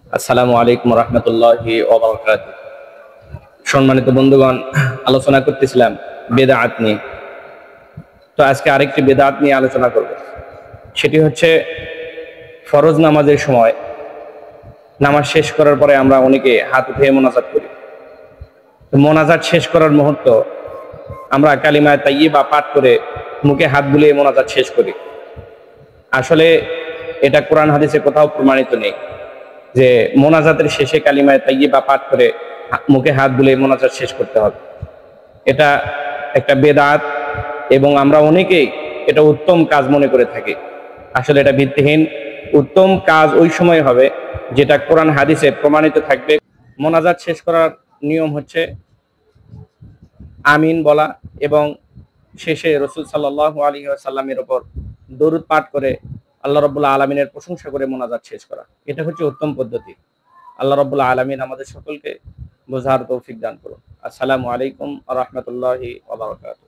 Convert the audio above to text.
আসসালামু আলাইকুম রহমতুল্লাহি ওয়া বারাকাতুহু। সম্মানিত বন্ধুগণ, আলোচনা করতেছিলাম বেদাত নিয়ে। তো আজকে আরেকটি বেদাত নিয়ে আলোচনা করব। সেটি হচ্ছে ফরজ নামাজের সময় নামাজ শেষ করার পরে আমরা অনেকে হাত উঠিয়ে মোনাজাত করি। তো মোনাজাত শেষ করার মুহূর্ত আমরা কালিমায়ে তাইয়্যিবা পাঠ করে মুখে হাত বুলিয়ে মোনাজাত শেষ করি। আসলে এটা কোরআন হাদিসে কোথাও প্রমাণিত নেই যে মোনাজাতের শেষে কালিমায়ে তাইয়্যিবা পাঠ করে মুখে হাত বুলিয়ে মোনাজাত শেষ করতে হবে। এটা একটা বেদাত এবং আমরা অনেকেই এটা উত্তম কাজ মনে করে থাকি। আসলে এটা ভিত্তিহীন। উত্তম কাজ ওই সময় হবে যেটা কোরআন হাদিসে প্রমাণিত থাকবে। মোনাজাত শেষ করার নিয়ম হচ্ছে আমিন বলা এবং শেষে রাসূল সাল্লাল্লাহু আলাইহি ওয়াসাল্লামের উপর দরুদ পাঠ করে আল্লাহ রাব্বুল আলামিনের প্রশংসা করে মোনাজাত শেষ করা। এটা হচ্ছে উত্তম পদ্ধতি। আল্লাহ রাব্বুল আলামিন আমাদের সকলকে বোঝার তৌফিক দান করুন। আসসালামু আলাইকুম ওয়া রাহমাতুল্লাহি ওয়া বারাকাতুহু।